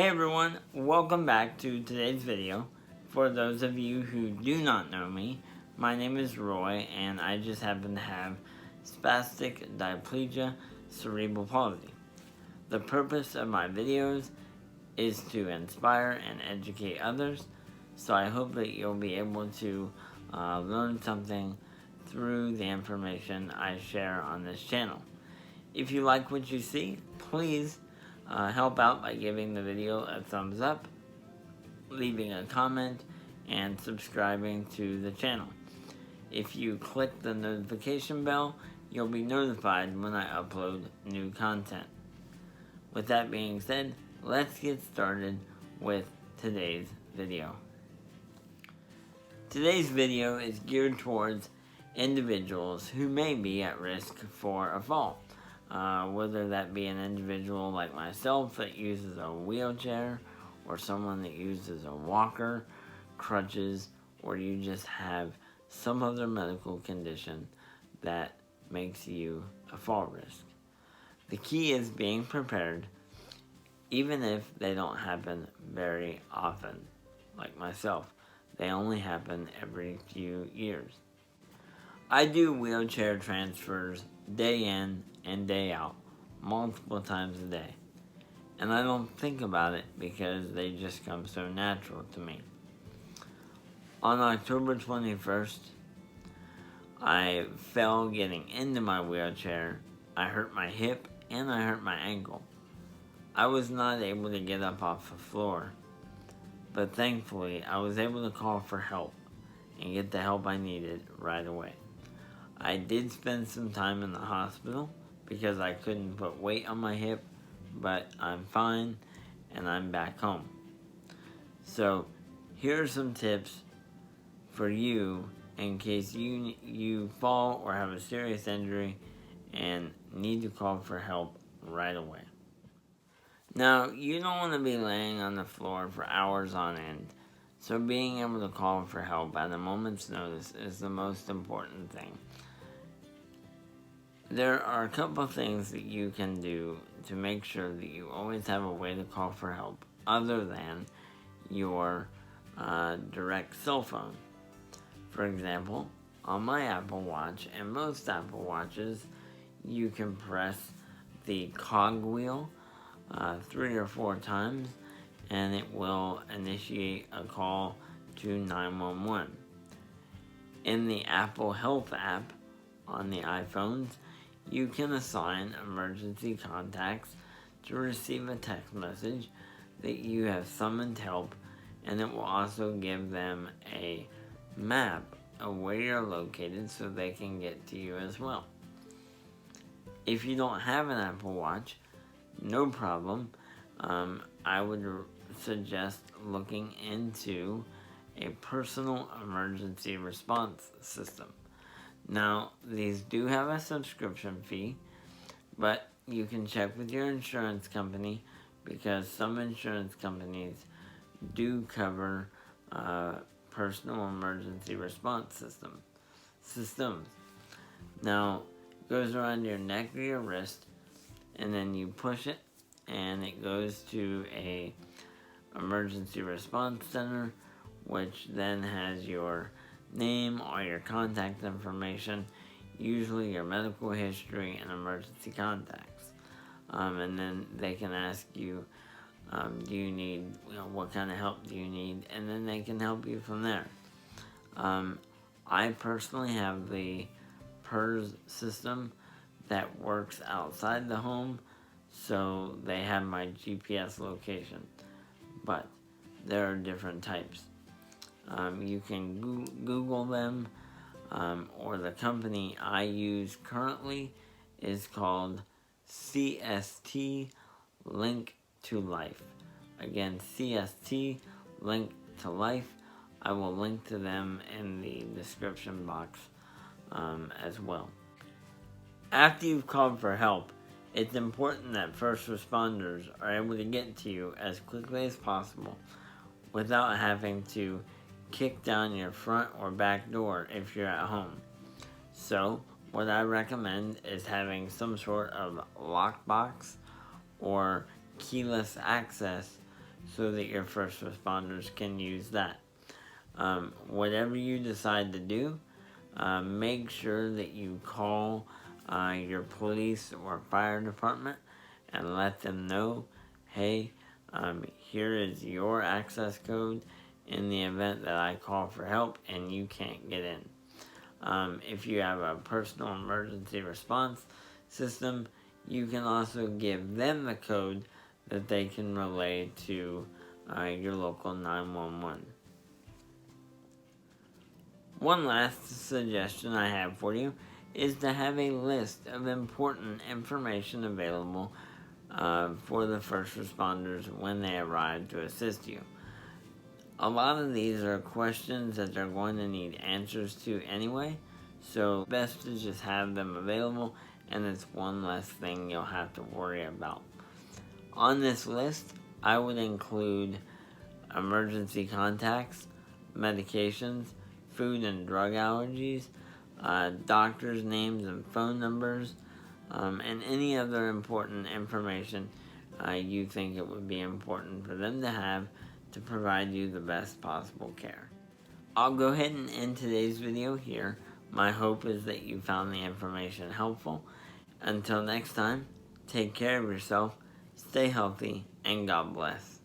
Hey everyone, welcome back to today's video. For those of you who do not know me, my name is Roy and I just happen to have spastic diplegia cerebral palsy. The purpose of my videos is to inspire and educate others, so I hope that you'll be able to learn something through the information I share on this channel. If you like what you see, please help out by giving the video a thumbs up, leaving a comment, and subscribing to the channel. If you click the notification bell, you'll be notified when I upload new content. With that being said, let's get started with today's video. Today's video is geared towards individuals who may be at risk for a fall. Whether that be an individual like myself that uses a wheelchair, or someone that uses a walker, crutches, or you just have some other medical condition that makes you a fall risk. The key is being prepared, even if they don't happen very often, like myself. They only happen every few years. I do wheelchair transfers day in and day out, multiple times a day. And I don't think about it because they just come so natural to me. On October 21st, I fell getting into my wheelchair. I hurt my hip and I hurt my ankle. I was not able to get up off the floor, but thankfully I was able to call for help and get the help I needed right away. I did spend some time in the hospital because I couldn't put weight on my hip, but I'm fine and I'm back home. So here are some tips for you in case you fall or have a serious injury and need to call for help right away. Now, you don't want to be laying on the floor for hours on end, so being able to call for help at a moment's notice is the most important thing. There are a couple of things that you can do to make sure that you always have a way to call for help other than your direct cell phone. For example, on my Apple Watch and most Apple Watches, you can press the cog wheel 3 or 4 times and it will initiate a call to 911. In the Apple Health app on the iPhones, you can assign emergency contacts to receive a text message that you have summoned help, and it will also give them a map of where you're located so they can get to you as well. If you don't have an Apple Watch, no problem. I would suggest looking into a personal emergency response system. Now, these do have a subscription fee, but you can check with your insurance company because some insurance companies do cover personal emergency response systems. Now, it goes around your neck or your wrist, and then you push it, and it goes to a emergency response center, which then has your name, all your contact information, usually your medical history and emergency contacts. And then they can ask you, do you need, what kind of help do you need? And then they can help you from there. I personally have the PERS system that works outside the home, so they have my GPS location. But there are different types. You can Google them, or the company I use currently is called CST Link to Life. Again, CST Link to Life. I will link to them in the description box as well. After you've called for help, it's important that first responders are able to get to you as quickly as possible without having to kick down your front or back door if you're at home. So, what I recommend is having some sort of lockbox or keyless access so that your first responders can use that. Whatever you decide to do, make sure that you call your police or fire department and let them know, hey, here is your access code in the event that I call for help and you can't get in. If you have a personal emergency response system, you can also give them the code that they can relay to your local 911. One last suggestion I have for you is to have a list of important information available for the first responders when they arrive to assist you. A lot of these are questions that they're going to need answers to anyway, so best to just have them available, and it's one less thing you'll have to worry about. On this list, I would include emergency contacts, medications, food and drug allergies, doctors' names and phone numbers, and any other important information you think it would be important for them to have to provide you the best possible care. I'll go ahead and end today's video here. My hope is that you found the information helpful. Until next time, take care of yourself, stay healthy, and God bless.